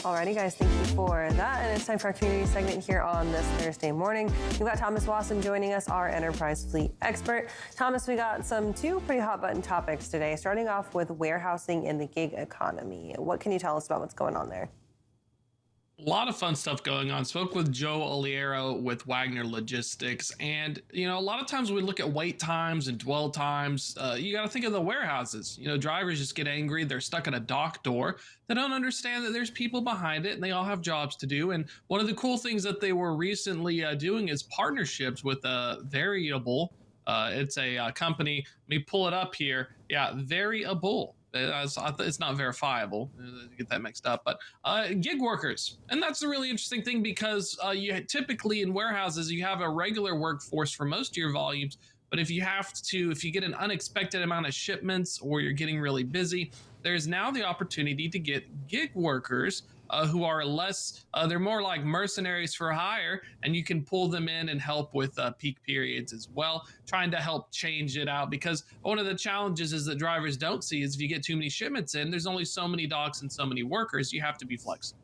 Alrighty, guys, thank you for that. And it's time for our community segment here on this Thursday morning. We've got Thomas Wasson joining us, our enterprise fleet expert. Thomas, we got two pretty hot button topics today, starting off with warehousing and the gig economy. What can you tell us about what's going on there? A lot of fun stuff going on. Spoke with Joe Oliero with Wagner Logistics. And, a lot of times we look at wait times and dwell times. You got to think of the warehouses. Drivers just get angry. They're stuck at a dock door. They don't understand that there's people behind it and they all have jobs to do. And one of the cool things that they were recently doing is partnerships with Variable. It's a company. Let me pull it up here. Yeah, Variable. It's not verifiable. Get that mixed up, but gig workers, and that's a really interesting thing because you typically in warehouses you have a regular workforce for most of your volumes, but if you get an unexpected amount of shipments or you're getting really busy, there's now the opportunity to get gig workers who are they're more like mercenaries for hire, and you can pull them in and help with peak periods as well, trying to help change it out. Because one of the challenges is that drivers don't see is if you get too many shipments in, there's only so many docks and so many workers. You have to be flexible.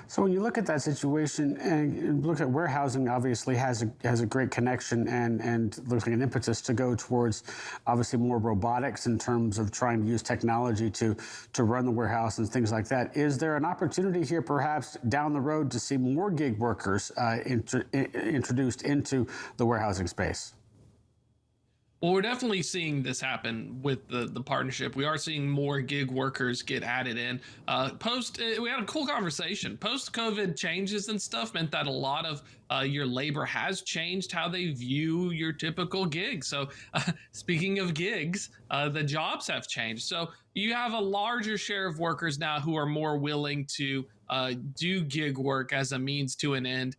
So when you look at that situation and look at warehousing, obviously has a great connection and looks like an impetus to go towards obviously more robotics in terms of trying to use technology to run the warehouse and things like that. Is there an opportunity here perhaps down the road to see more gig workers introduced into the warehousing space? Well, we're definitely seeing this happen with the partnership. We are seeing more gig workers get added in. We had a cool conversation. Post-COVID changes and stuff meant that a lot of your labor has changed how they view your typical gig. So speaking of gigs, the jobs have changed. So you have a larger share of workers now who are more willing to do gig work as a means to an end.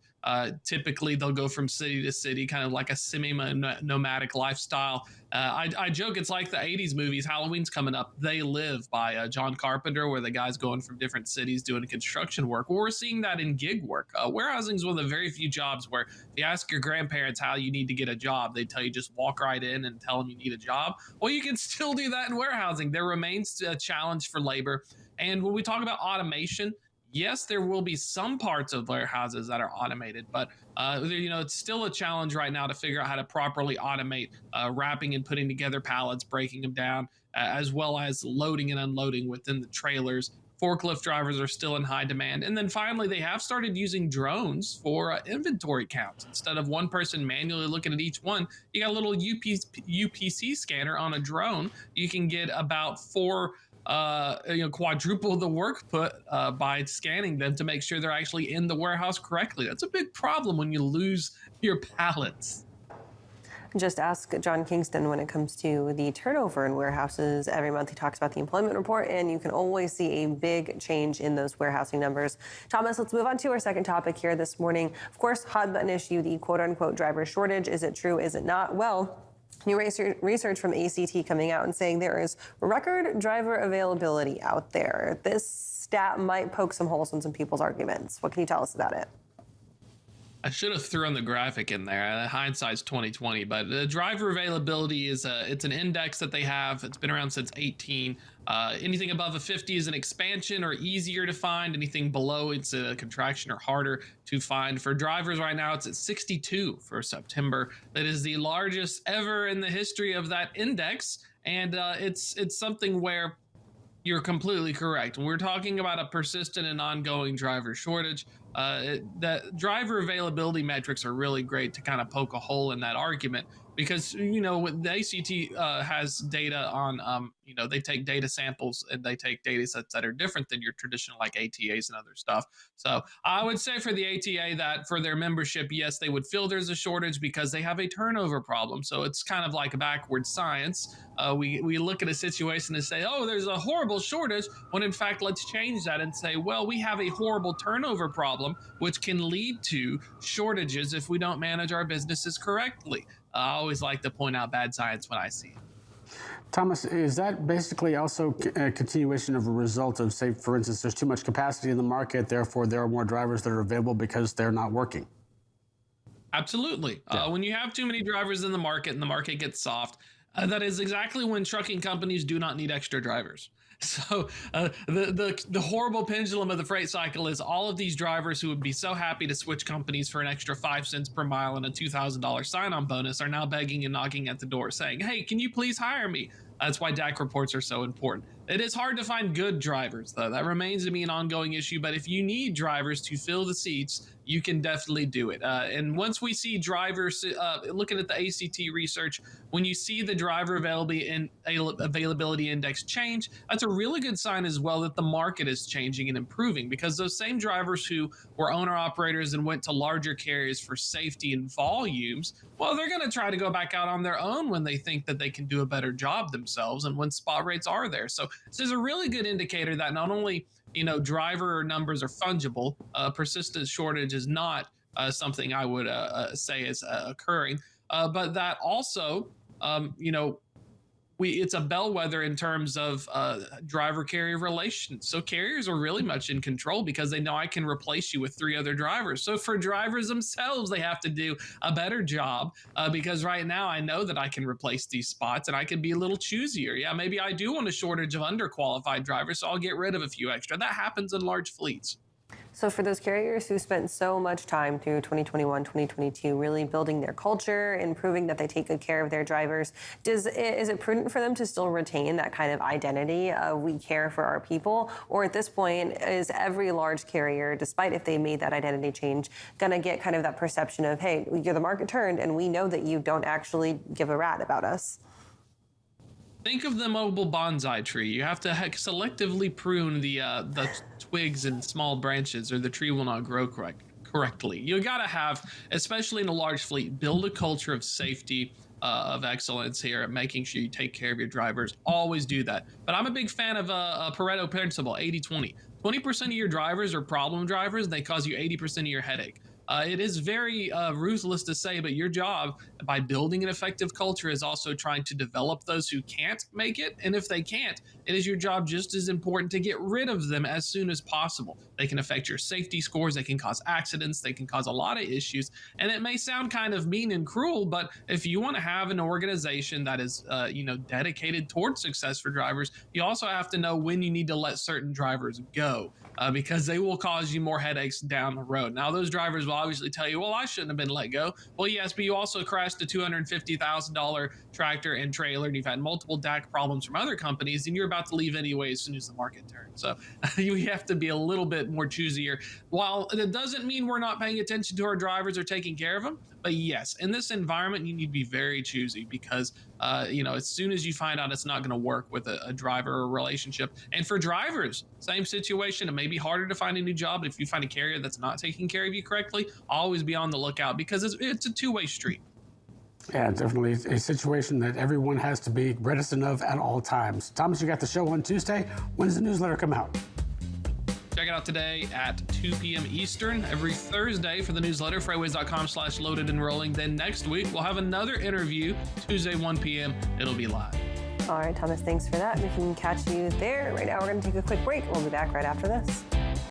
Typically, they'll go from city to city, kind of like a semi-nomadic lifestyle. I joke it's like the 80s movies. Halloween's coming up. They Live by John Carpenter, where the guy's going from different cities doing construction work. Well, we're seeing that in gig work. Warehousing is one of the very few jobs where if you ask your grandparents how you need to get a job, they tell you just walk right in and tell them you need a job. Well, you can still do that in warehousing. There remains a challenge for labor. And when we talk about automation, yes, there will be some parts of warehouses that are automated, but it's still a challenge right now to figure out how to properly automate wrapping and putting together pallets, breaking them down, as well as loading and unloading within the trailers. Forklift drivers are still in high demand. And then finally, they have started using drones for inventory counts. Instead of one person manually looking at each one, you got a little UPC scanner on a drone. You can get about quadruple the work put by scanning them to make sure they're actually in the warehouse correctly. That's a big problem when you lose your pallets. Just ask John Kingston when it comes to the turnover in warehouses. Every month he talks about the employment report, and you can always see a big change in those warehousing numbers. Thomas, let's move on to our second topic here this morning. Of course, hot button issue, the quote-unquote driver shortage. Is it true? Is it not? Well, new research from ACT coming out and saying there is record driver availability out there. This stat might poke some holes in some people's arguments. What can you tell us about it? I should have thrown the graphic in there. Hindsight's 2020, but the driver availability it's an index that they have. It's been around since 18. Anything above a 50 is an expansion or easier to find. Anything below, it's a contraction or harder to find. For drivers right now, it's at 62 for September. That is the largest ever in the history of that index. And it's something where you're completely correct. We're talking about a persistent and ongoing driver shortage. The driver availability metrics are really great to kind of poke a hole in that argument because, the ACT has data on, they take data samples and they take data sets that are different than your traditional like ATAs and other stuff. So I would say for the ATA that for their membership, yes, they would feel there's a shortage because they have a turnover problem. So it's kind of like backwards science. We look at a situation and say, oh, there's a horrible shortage, when in fact, let's change that and say, well, we have a horrible turnover problem, which can lead to shortages if we don't manage our businesses correctly. I always like to point out bad science when I see it. Thomas, is that basically also a continuation of a result of, say, for instance, there's too much capacity in the market, therefore there are more drivers that are available because they're not working? Absolutely. When you have too many drivers in the market and the market gets soft, that is exactly when trucking companies do not need extra drivers. So the horrible pendulum of the freight cycle is all of these drivers who would be so happy to switch companies for an extra 5 cents per mile and a $2,000 sign-on bonus are now begging and knocking at the door saying, hey, can you please hire me? That's why DAC reports are so important. It is hard to find good drivers, though. That remains to be an ongoing issue. But if you need drivers to fill the seats, you can definitely do it. And once we see drivers, looking at the ACT research, when you see the driver availability index change, that's a really good sign as well that the market is changing and improving, because those same drivers who were owner operators and went to larger carriers for safety and volumes, well, they're going to try to go back out on their own when they think that they can do a better job themselves and when spot rates are there. So this is a really good indicator that not only driver numbers are fungible, persistent shortage is not something I would say is occurring, but that also, it's a bellwether in terms of driver-carrier relations. So carriers are really much in control because they know I can replace you with 3 other drivers. So for drivers themselves, they have to do a better job because right now I know that I can replace these spots and I can be a little choosier. Yeah, maybe I do want a shortage of underqualified drivers, so I'll get rid of a few extra. That happens in large fleets. So for those carriers who spent so much time through 2021, 2022, really building their culture and proving that they take good care of their drivers, is it prudent for them to still retain that kind of identity of we care for our people? Or at this point, is every large carrier, despite if they made that identity change, going to get kind of that perception of, hey, you're the market turned and we know that you don't actually give a rat about us? Think of the mobile bonsai tree. You have to selectively prune the twigs and small branches, or the tree will not grow correctly. You got to have, especially in a large fleet, build a culture of safety, of excellence here, at making sure you take care of your drivers. Always do that. But I'm a big fan of a Pareto principle, 80-20. 20% of your drivers are problem drivers, and they cause you 80% of your headache. It is very ruthless to say, but your job by building an effective culture is also trying to develop those who can't make it. And if they can't, it is your job just as important to get rid of them as soon as possible. They can affect your safety scores. They can cause accidents. They can cause a lot of issues. And it may sound kind of mean and cruel, but if you want to have an organization that is, dedicated towards success for drivers, you also have to know when you need to let certain drivers go. Because they will cause you more headaches down the road. Now, those drivers will obviously tell you, well, I shouldn't have been let go. Well, yes, but you also crashed a $250,000 tractor and trailer, and you've had multiple DAC problems from other companies, and you're about to leave anyway as soon as the market turns. So you have to be a little bit more choosier. While it doesn't mean we're not paying attention to our drivers or taking care of them, but yes, in this environment, you need to be very choosy because, as soon as you find out it's not going to work with a driver or relationship. And for drivers, same situation. It may be harder to find a new job, but if you find a carrier that's not taking care of you correctly, always be on the lookout because it's a two-way street. Yeah, definitely a situation that everyone has to be reticent of at all times. Thomas, you got the show on Tuesday. When does the newsletter come out? Check it out today at 2 p.m. Eastern, every Thursday for the newsletter, freightways.com/loaded and rolling. Then next week, we'll have another interview, Tuesday, 1 p.m. It'll be live. All right, Thomas, thanks for that. We can catch you there. Right now, we're going to take a quick break. We'll be back right after this.